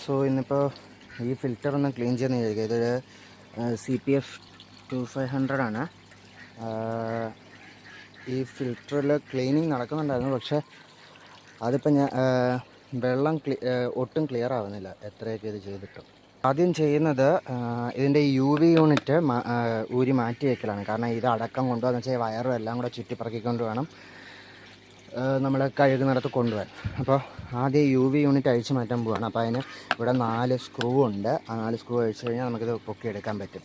So ഇന്നിപ്പോൾ ഈ filter ഒന്ന് ക്ലീൻ ചെയ്യുന്ന വിചാരിക്കുക. ഇതൊരു CPF 2500 ആണ്. ഈ ഫിൽറ്ററിൽ ക്ലീനിങ് നടക്കുന്നുണ്ടായിരുന്നു, പക്ഷേ അതിപ്പോൾ ഞാൻ വെള്ളം ഒട്ടും ക്ലിയർ ആവുന്നില്ല എത്രയൊക്കെ ഇത് ചെയ്തിട്ടും. ആദ്യം ചെയ്യുന്നത് ഇതിൻ്റെ UV യൂണിറ്റ് ഊരി മാറ്റി വയ്ക്കലാണ്. കാരണം ഇത് അടക്കം കൊണ്ടുപോകാന്ന് വെച്ചാൽ വയറും എല്ലാം കൂടെ ചുറ്റിപ്പറക്കിക്കൊണ്ട് വേണം നമ്മൾ കഴുകുന്നിടത്ത് കൊണ്ടുപോകാൻ. അപ്പോൾ ആദ്യം UV യൂണിറ്റ് അഴിച്ച് മാറ്റാൻ പോവുകയാണ്. അപ്പോൾ അതിന് ഇവിടെ 4 സ്ക്രൂ ഉണ്ട്. ആ 4 സ്ക്രൂ അഴിച്ച് കഴിഞ്ഞാൽ നമുക്കിത് പൊക്കിയെടുക്കാൻ പറ്റും.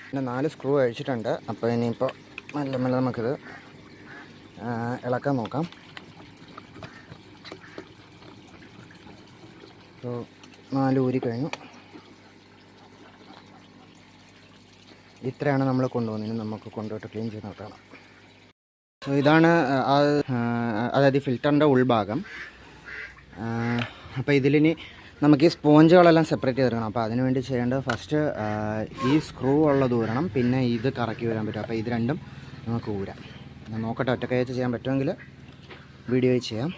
പിന്നെ 4 സ്ക്രൂ അഴിച്ചിട്ടുണ്ട്. അപ്പോൾ ഇനിയിപ്പോൾ മെല്ലെ മെല്ലെ നമുക്കിത് ഇളക്കാൻ നോക്കാം. അപ്പോൾ 4 ഊരി കഴിഞ്ഞു. ഇത്രയാണ് നമ്മൾ കൊണ്ടുപോകുന്നതിന്. നമുക്ക് കൊണ്ടുപോയിട്ട് ക്ലീൻ ചെയ്ത് നോക്കണം. സോ ഇതാണ് അതായത് ഫിൽറ്ററിൻ്റെ ഉൾഭാഗം. അപ്പോൾ ഇതിലിനി നമുക്ക് ഈ സ്പോഞ്ചുകളെല്ലാം സെപ്പറേറ്റ് ചെയ്തെടുക്കണം. അപ്പോൾ അതിന് വേണ്ടി ചെയ്യേണ്ടത് ഫസ്റ്റ് ഈ സ്ക്രൂ ഉള്ളത് ഊരണം, പിന്നെ ഇത് കറക്കി വരാൻ പറ്റും. അപ്പോൾ ഇത് രണ്ടും നമുക്ക് ഊരാം. ഞാൻ നോക്കട്ടെ, ഒറ്റക്കൈ വെച്ച് ചെയ്യാൻ പറ്റുമെങ്കിൽ വീഡിയോയിൽ ചെയ്യാം.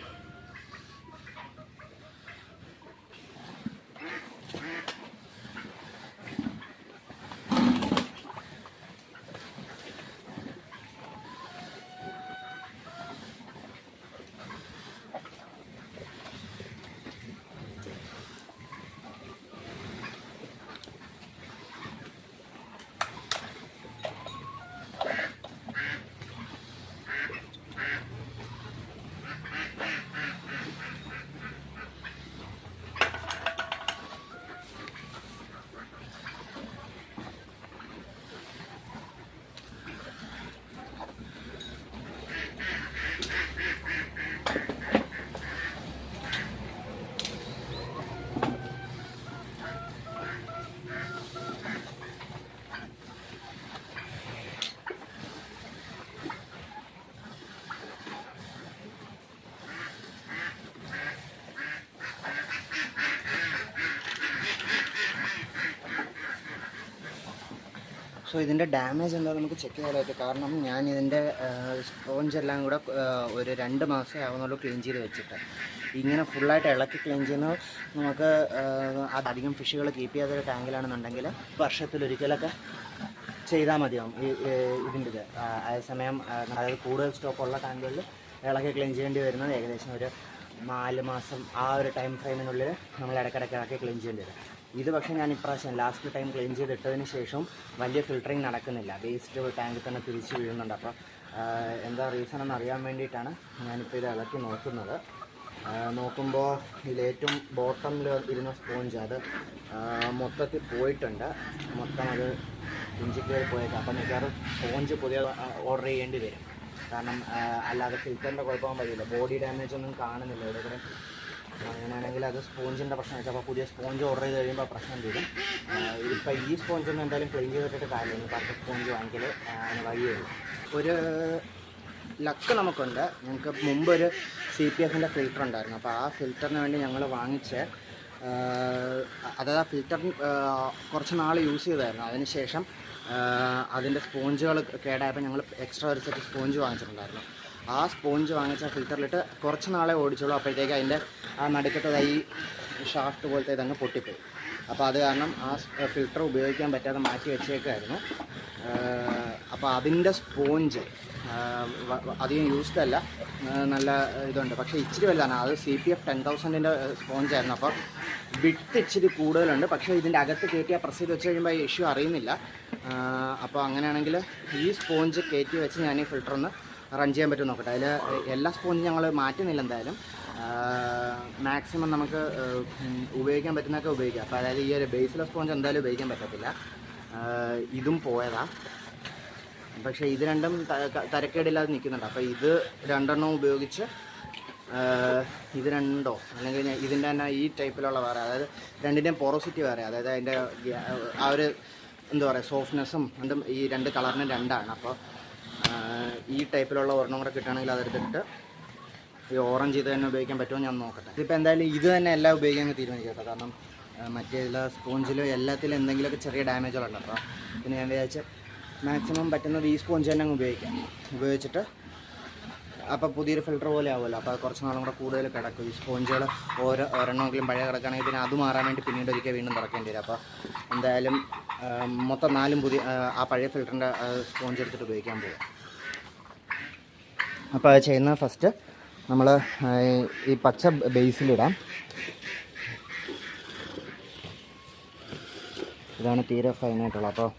സോ ഇതിൻ്റെ ഡാമേജ് എന്താ നമുക്ക് ചെക്ക് ചെയ്യാനായിട്ട്. കാരണം ഞാൻ ഇതിൻ്റെ സ്പോഞ്ചെല്ലാം കൂടെ ഒരു 2 മാസമേ ആവുന്നുള്ളൂ ക്ലീൻ ചെയ്ത് വെച്ചിട്ട്. ഇങ്ങനെ ഫുള്ളായിട്ട് ഇളക്കി ക്ലീൻ ചെയ്യുന്നത് നമുക്ക് അധികം ഫിഷുകൾ കീപ്പ് ചെയ്യാത്തൊരു ടാങ്കിലാണെന്നുണ്ടെങ്കിൽ വർഷത്തിലൊരിക്കലൊക്കെ ചെയ്താൽ മതിയാവും ഇതിൻ്റെ ഇത്. അതേസമയം അതായത് കൂടുതൽ സ്റ്റോക്കുള്ള ടാങ്കുകളിൽ ഇളക്കി ക്ലീൻ ചെയ്യേണ്ടി വരുന്നത് ഏകദേശം ഒരു 4 മാസം ആ ഒരു ടൈം ഫ്രെയിമിനുള്ളിൽ നമ്മൾ ഇടയ്ക്കിടയ്ക്ക് ഇളക്കി ക്ലീൻ ചെയ്യേണ്ടി വരും. ഇത് പക്ഷേ ഞാൻ ഇപ്രാവശ്യം ലാസ്റ്റ് ടൈം ക്ലീൻ ചെയ്തിട്ടതിന് ശേഷം വലിയ ഫിൽറ്ററിങ് നടക്കുന്നില്ല. വേസ്റ്റ് ടാങ്കിൽ തന്നെ തിരിച്ച് വീഴുന്നുണ്ട്. അപ്പോൾ എന്താ റീസൺ എന്ന് അറിയാൻ വേണ്ടിയിട്ടാണ് ഞാനിപ്പോൾ ഇത് ഇളക്കി നോക്കുന്നത്. നോക്കുമ്പോൾ ഇതിലേറ്റവും ബോട്ടമിൽ ഇരുന്ന സ്പോഞ്ച് അത് മൊത്തത്തിൽ പോയിട്ടുണ്ട്. മൊത്തം അത് ഇഞ്ചിക്കറി പോയേക്കാം. അപ്പോൾ മിക്കവാറും സ്പോഞ്ച് പുതിയ ഓർഡർ ചെയ്യേണ്ടി വരും. കാരണം അല്ലാതെ ഫിൽറ്ററിൻ്റെ കുഴപ്പം വരില്ല. ബോഡി ഡാമേജ് ഒന്നും കാണുന്നില്ല ഇവിടെ കൂടെ. അങ്ങനെയാണെങ്കിൽ അത് സ്പോഞ്ചിൻ്റെ പ്രശ്നമായിട്ട് അപ്പോൾ പുതിയ സ്പോഞ്ച് ഓർഡർ ചെയ്ത് കഴിയുമ്പോൾ പ്രശ്നം വരും. ഇപ്പോൾ ഈ സ്പോഞ്ചൊന്നും എന്തായാലും ക്ലീൻ ചെയ്തിട്ട് കാര്യമില്ല. പത്ത് സ്പോഞ്ച് വാങ്ങിക്കൽ അതിന് വഴിയുള്ളൂ. ഒരു ലക്ക് നമുക്കുണ്ട്. ഞങ്ങൾക്ക് മുമ്പൊരു CPFൻ്റെ ഫിൽറ്റർ ഉണ്ടായിരുന്നു. അപ്പോൾ ആ ഫിൽറ്ററിന് വേണ്ടി ഞങ്ങൾ വാങ്ങിച്ച് അതായത് ആ ഫിൽറ്റർ കുറച്ച് നാൾ യൂസ് ചെയ്തായിരുന്നു. അതിനുശേഷം അതിൻ്റെ സ്പോഞ്ചുകൾ കേടായപ്പോൾ ഞങ്ങൾ എക്സ്ട്രാ ഒരു സെറ്റ് സ്പോഞ്ച് വാങ്ങിച്ചിട്ടുണ്ടായിരുന്നു. ആ സ്പോഞ്ച് വാങ്ങിച്ച ഫിൽറ്ററിലിട്ട് കുറച്ച് നാളെ ഓടിച്ചോളൂ. അപ്പോഴത്തേക്ക് അതിൻ്റെ ആ നടുക്കത്തെ ഈ ഷാഫ്റ്റ് പോലത്തെ ഇതങ്ങ് പൊട്ടിപ്പോയി. അപ്പോൾ അത് കാരണം ആ ഫിൽറ്റർ ഉപയോഗിക്കാൻ പറ്റാതെ മാറ്റി വെച്ചേക്കായിരുന്നു. അപ്പോൾ അതിൻ്റെ സ്പോഞ്ച് അധികം യൂസ്ഡ് അല്ല, നല്ല ഇതുണ്ട്. പക്ഷേ ഇച്ചിരി വലുതാണ്. അത് CPF 10,000ൻ്റെ സ്പോഞ്ചായിരുന്നു. അപ്പോൾ വിട്ട് ഇച്ചിരി കൂടുതലുണ്ട്. പക്ഷേ ഇതിൻ്റെ അകത്ത് കയറ്റി ആ പ്രസ് ചെയ്ത് വെച്ച് കഴിയുമ്പോൾ ഈ ഇഷ്യൂ അറിയുന്നില്ല. അപ്പോൾ അങ്ങനെയാണെങ്കിൽ ഈ സ്പോഞ്ച് കയറ്റി വെച്ച് ഞാൻ ഈ ഫിൽറ്ററൊന്ന് റൺ ചെയ്യാൻ പറ്റും നോക്കട്ടെ. അതിൽ എല്ലാ സ്പോഞ്ചും ഞങ്ങൾ മാറ്റുന്നില്ല എന്തായാലും. മാക്സിമം നമുക്ക് ഉപയോഗിക്കാൻ പറ്റുന്നതൊക്കെ ഉപയോഗിക്കാം. അപ്പോൾ അതായത് ഈ ഒരു ബേസിലെ സ്പോഞ്ച് എന്തായാലും ഉപയോഗിക്കാൻ പറ്റത്തില്ല. ഇതും പോയതാണ്. പക്ഷേ ഇത് രണ്ടും തരക്കേടില്ലാതെ നിൽക്കുന്നുണ്ട്. അപ്പോൾ ഇത് 2 ഉപയോഗിച്ച് ഇത് രണ്ടോ അല്ലെങ്കിൽ ഇതിൻ്റെ തന്നെ ഈ ടൈപ്പിലുള്ള വേറെ, അതായത് രണ്ടിൻ്റെയും പോറോസിറ്റി വേറെ, അതായത് അതിൻ്റെ ആ ഒരു എന്താ പറയുക സോഫ്റ്റ്നെസ്സും രണ്ടും ഈ 2 കളറിനും 2ആണ്. അപ്പോൾ ഈ ടൈപ്പിലുള്ള ഒരെണ്ണം കൂടെ കിട്ടുകയാണെങ്കിൽ അതെടുത്തിട്ട് ഈ ഓറഞ്ച് ഇത് തന്നെ ഉപയോഗിക്കാൻ പറ്റുമോ ഞാൻ നോക്കട്ടെ. ഇതിപ്പോൾ എന്തായാലും ഇത് തന്നെ എല്ലാം ഉപയോഗിക്കാൻ തീരുമാനിക്കട്ടെ. കാരണം മറ്റേതിൽ സ്പോഞ്ചിലും എല്ലാത്തിലും എന്തെങ്കിലുമൊക്കെ ചെറിയ ഡാമേജുകളുണ്ട്. അപ്പോൾ പിന്നെ ഞാൻ വിചാരിച്ച് മാക്സിമം പറ്റുന്നത് ഈ സ്പോഞ്ച് തന്നെ അങ്ങ് ഉപയോഗിച്ചിട്ട് അപ്പോൾ പുതിയൊരു ഫിൽറ്റർ പോലെ ആവുമല്ലോ. അപ്പോൾ കുറച്ച് നാളും കൂടെ കൂടുതൽ കിടക്കും. ഈ സ്പോഞ്ചുകൾ ഒരെണ്ണമെങ്കിലും പഴയ കിടക്കുകയാണെങ്കിൽ പിന്നെ അത് മാറാൻ വേണ്ടി പിന്നീട് ഒരിക്കൽ വീണ്ടും തുറക്കേണ്ടി വരും. അപ്പോൾ എന്തായാലും മൊത്തം 4 പുതിയ ആ പഴയ ഫിൽറ്ററിൻ്റെ സ്പോഞ്ച് എടുത്തിട്ട് ഉപയോഗിക്കാൻ പോകും. അപ്പോൾ അത് ചെയ്യുന്ന ഫസ്റ്റ് നമ്മൾ ഈ പച്ച ബേസിലിടാം. ഇതാണ് തീരെ ഫൈനായിട്ടുള്ളത്. അപ്പോൾ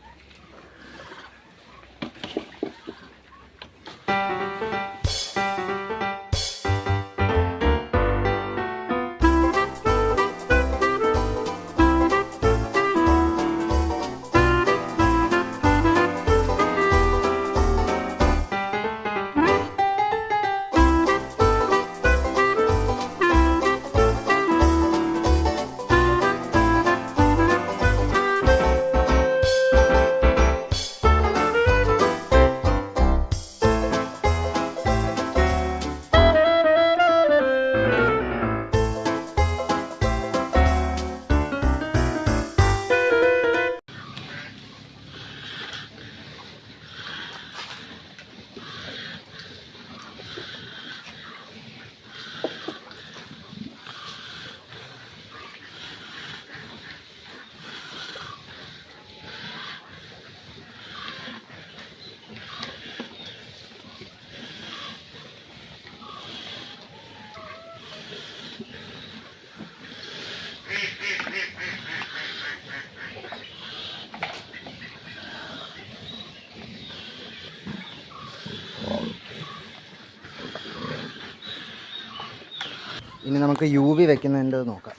ഇനി നമുക്ക് UV വെക്കുന്നതിൻ്റെ നോക്കാം.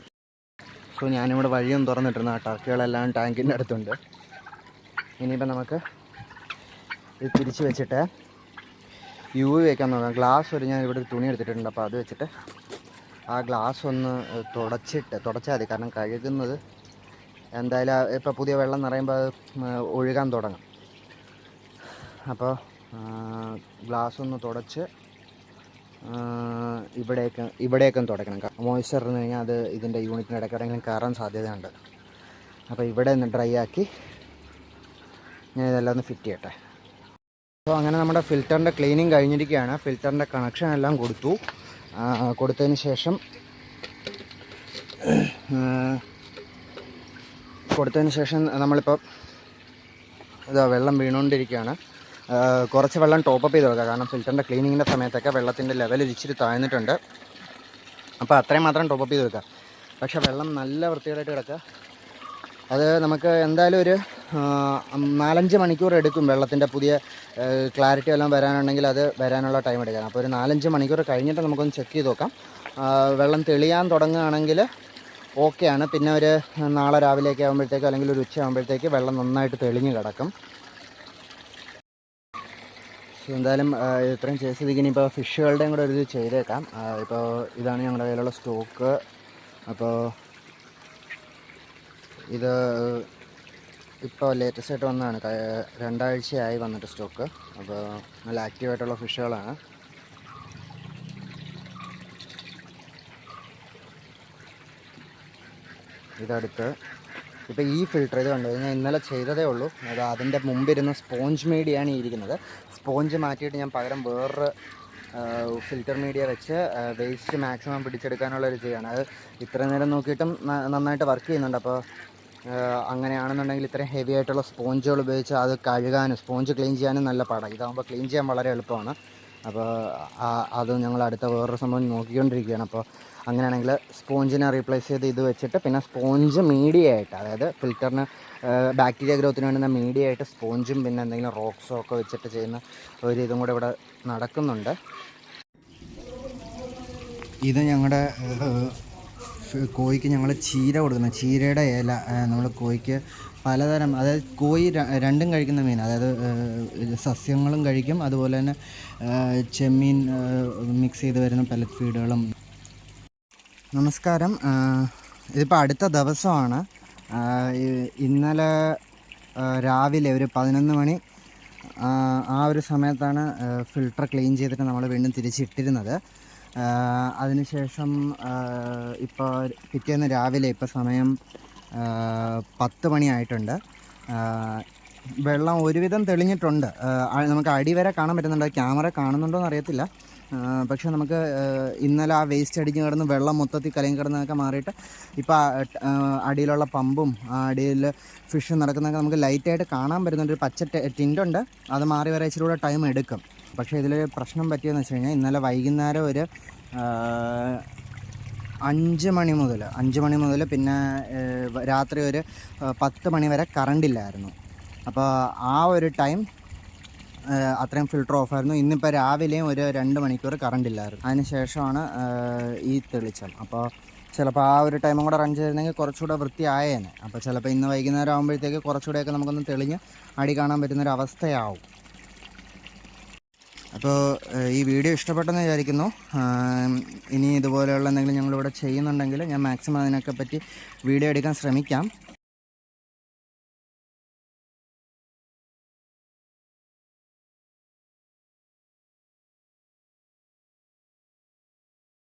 സോ ഞാനിവിടെ വഴിയൊന്നും തുറന്നിട്ടിരുന്ന ടർക്കികളെല്ലാം ടാങ്കിൻ്റെ അടുത്തുണ്ട്. ഇനിയിപ്പോൾ നമുക്ക് ഇത് തിരിച്ച് വെച്ചിട്ട് UV വെക്കാൻ നോക്കാം. ഗ്ലാസ് ഞാൻ ഇവിടെ ഒരു തുണി എടുത്തിട്ടുണ്ട്. അപ്പോൾ അത് വെച്ചിട്ട് ആ ഗ്ലാസ് ഒന്ന് തുടച്ചാൽ മതി. കാരണം കഴുകുന്നത് എന്തായാലും ഇപ്പോൾ പുതിയ വെള്ളം നിറയുമ്പോൾ അത് ഒഴുകാൻ തുടങ്ങും. അപ്പോൾ ഗ്ലാസ് ഒന്ന് തുടച്ച് ഇവിടേക്കും തുടയ്ക്കണം. മോയ്സ്ചർ എന്ന് കഴിഞ്ഞാൽ അത് ഇതിൻ്റെ യൂണിറ്റിന് ഇടയ്ക്ക് എവിടെയെങ്കിലും കയറാൻ സാധ്യതയുണ്ട്. അപ്പോൾ ഇവിടെ ഒന്ന് ഡ്രൈ ആക്കി ഞാൻ ഇതെല്ലാം ഒന്ന് ഫിറ്റ് ചെയ്യട്ടെ. അപ്പോൾ അങ്ങനെ നമ്മുടെ ഫിൽറ്ററിൻ്റെ ക്ലീനിങ് കഴിഞ്ഞിരിക്കുകയാണ്. ഫിൽറ്ററിൻ്റെ കണക്ഷൻ എല്ലാം കൊടുത്തതിന് ശേഷം നമ്മളിപ്പോൾ ഇതാ വെള്ളം വീണുകൊണ്ടിരിക്കുകയാണ്. കുറച്ച് വെള്ളം ടോപ്പപ്പ് ചെയ്ത് വെക്കുക. കാരണം ഫിൽറ്ററിൻ്റെ ക്ലീനിങ്ങിൻ്റെ സമയത്തൊക്കെ വെള്ളത്തിൻ്റെ ലെവൽ ഇച്ചിരി താഴ്ന്നിട്ടുണ്ട്. അപ്പോൾ അത്രയും മാത്രം ടോപ്പപ്പ് ചെയ്ത് വെക്കുക. പക്ഷേ വെള്ളം നല്ല വൃത്തികേടായിട്ട് കിടക്കുക. അത് നമുക്ക് എന്തായാലും ഒരു 4-5 മണിക്കൂർ എടുക്കും വെള്ളത്തിൻ്റെ പുതിയ ക്ലാരിറ്റി എല്ലാം വരാനുണ്ടെങ്കിൽ അത് വരാനുള്ള ടൈം എടുക്കാം. അപ്പോൾ ഒരു 4-5 മണിക്കൂർ കഴിഞ്ഞിട്ട് നമുക്കൊന്ന് ചെക്ക് ചെയ്ത് നോക്കാം. വെള്ളം തെളിയാൻ തുടങ്ങുകയാണെങ്കിൽ ഓക്കെയാണ്. പിന്നെ ഒരു നാളെ രാവിലെയൊക്കെ ആകുമ്പോഴത്തേക്ക് അല്ലെങ്കിൽ ഒരു ഉച്ച ആകുമ്പോഴത്തേക്ക് വെള്ളം നന്നായിട്ട് തെളിഞ്ഞ് കിടക്കും. എന്തായാലും ഇത്രയും ചെയ്ത സ്ഥിതിക്ക് ഇനിയിപ്പോൾ ഫിഷുകളുടെയും കൂടെ ഒരു ഇത് ചെയ്തേക്കാം. ഇപ്പോൾ ഇതാണ് ഞങ്ങളുടെ കയ്യിലുള്ള സ്റ്റോക്ക്. അപ്പോൾ ഇത് ഇപ്പോൾ ലേറ്റസ്റ്റ് ആയിട്ട് വന്നതാണ്. 2 ആഴ്ചയായി വന്നിട്ട് സ്റ്റോക്ക്. അപ്പോൾ നല്ല ആക്റ്റീവായിട്ടുള്ള ഫിഷുകളാണ്. ഇതടുത്ത് ഇപ്പോൾ ഈ ഫിൽറ്റർ ഇത് കണ്ടു ഞാൻ ഇന്നലെ ചെയ്തതേ ഉള്ളൂ. അത് അതിൻ്റെ മുമ്പിരുന്ന സ്പോഞ്ച് മീഡിയയാണ് ഈ ഇരിക്കുന്നത്. സ്പോഞ്ച് മാറ്റിയിട്ട് ഞാൻ പകരം വേറൊരു ഫിൽറ്റർ മീഡിയ വെച്ച് വേസ്റ്റ് മാക്സിമം പിടിച്ചെടുക്കാനുള്ളൊരു ചെയ്യാണ്. അത് ഇത്ര നേരം നോക്കിയിട്ടും നന്നായിട്ട് വർക്ക് ചെയ്യുന്നുണ്ട്. അപ്പോൾ അങ്ങനെയാണെന്നുണ്ടെങ്കിൽ ഇത്രയും ഹെവി ആയിട്ടുള്ള സ്പോഞ്ചുകൾ ഉപയോഗിച്ച് അത് കഴുകാനും സ്പോഞ്ച് ക്ലീൻ ചെയ്യാനും നല്ല പാടാണ്. ഇതാകുമ്പോൾ ക്ലീൻ ചെയ്യാൻ വളരെ എളുപ്പമാണ്. അപ്പോൾ അത് ഞങ്ങൾ അടുത്ത വേറൊരു സംഭവം നോക്കിക്കൊണ്ടിരിക്കുകയാണ്. അപ്പോൾ അങ്ങനെയാണെങ്കിൽ സ്പോഞ്ചിനെ റീപ്ലേസ് ചെയ്ത് ഇത് വെച്ചിട്ട് പിന്നെ സ്പോഞ്ച് മീഡിയ ആയിട്ട്, അതായത് ഫിൽറ്ററിന് ബാക്ടീരിയ ഗ്രോത്തിന് വേണ്ടുന്ന മീഡിയ ആയിട്ട് സ്പോഞ്ചും പിന്നെ എന്തെങ്കിലും റോക്സോ ഒക്കെ വെച്ചിട്ട് ചെയ്യുന്ന ഒരു ഇതും കൂടെ ഇവിടെ നടക്കുന്നുണ്ട്. ഇത് ഞങ്ങളുടെ കോഴിക്ക് ഞങ്ങൾ ചീര കൊടുക്കുന്നത്, ചീരയുടെ ഇല നമ്മൾ കോഴിക്ക് പലതരം, അതായത് കോഴി രണ്ടും കഴിക്കുന്ന മീൻ, അതായത് സസ്യങ്ങളും കഴിക്കും, അതുപോലെ തന്നെ ചെമ്മീൻ മിക്സ് ചെയ്ത് വരുന്ന പെല്ലറ്റ് ഫീഡുകളും. നമസ്കാരം. ഇതിപ്പോൾ അടുത്ത ദിവസമാണ്. ഇന്നലെ രാവിലെ ഒരു 11 മണി ആ ഒരു സമയത്താണ് ഫിൽട്ടർ ക്ലീൻ ചെയ്തിട്ട് നമ്മൾ വീണ്ടും തിരിച്ചിട്ടിരുന്നത്. അതിനുശേഷം ഇപ്പോൾ പിറ്റേന്ന് രാവിലെ ഇപ്പോൾ സമയം 10 മണിയായിട്ടുണ്ട്. വെള്ളം ഒരുവിധം തെളിഞ്ഞിട്ടുണ്ട്. നമുക്ക് അടി വരെ കാണാൻ പറ്റുന്നുണ്ട്. ക്യാമറ കാണുന്നുണ്ടോ എന്ന് അറിയത്തില്ല. പക്ഷേ നമുക്ക് ഇന്നലെ ആ വേസ്റ്റ് അടിഞ്ഞ് കിടന്ന് വെള്ളം മൊത്തത്തിൽ കലങ്ങി കിടന്നതൊക്കെ മാറിയിട്ട് ഇപ്പോൾ അടിയിലുള്ള പമ്പും അടിയിൽ ഫിഷ് നടക്കുന്നതൊക്കെ നമുക്ക് ലൈറ്റായിട്ട് കാണാൻ പറ്റുന്നുണ്ട്. ഒരു പച്ച ടിൻ്റുണ്ട്, അത് മാറി വരെ ഇച്ചിരി കൂടെ ടൈം എടുക്കും. പക്ഷേ ഇതിൽ പ്രശ്നം പറ്റിയെന്ന് വെച്ച് കഴിഞ്ഞാൽ ഇന്നലെ വൈകുന്നേരം ഒരു 5 മണി മുതൽ പിന്നെ രാത്രി ഒരു 10 മണി വരെ കറണ്ടില്ലായിരുന്നു. അപ്പോൾ ആ ഒരു ടൈം അത്രയും ഫിൽറ്റർ ഓഫായിരുന്നു. ഇന്നിപ്പോൾ രാവിലെയും ഒരു 2 മണിക്കൂർ കറണ്ട് ഇല്ലായിരുന്നു. അതിന് ശേഷമാണ് ഈ തെളിച്ചം. അപ്പോൾ ചിലപ്പോൾ ആ ഒരു ടൈമും കൂടെ റൺ ചെയ്തിരുന്നെങ്കിൽ കുറച്ചുകൂടെ വൃത്തിയായേനെ. അപ്പോൾ ചിലപ്പോൾ ഇന്ന് വൈകുന്നേരം ആകുമ്പോഴത്തേക്ക് കുറച്ചുകൂടെയൊക്കെ നമുക്കൊന്ന് തെളിഞ്ഞ് അടി കാണാൻ പറ്റുന്നൊരവസ്ഥയാവും. അപ്പോൾ ഈ വീഡിയോ ഇഷ്ടപ്പെട്ടെന്ന് വിചാരിക്കുന്നു. ഇനി ഇതുപോലെയുള്ള എന്തെങ്കിലും ഞങ്ങളിവിടെ ചെയ്യുന്നുണ്ടെങ്കിൽ ഞാൻ മാക്സിമം അതിനൊക്കെ പറ്റി വീഡിയോ എടുക്കാൻ ശ്രമിക്കാം.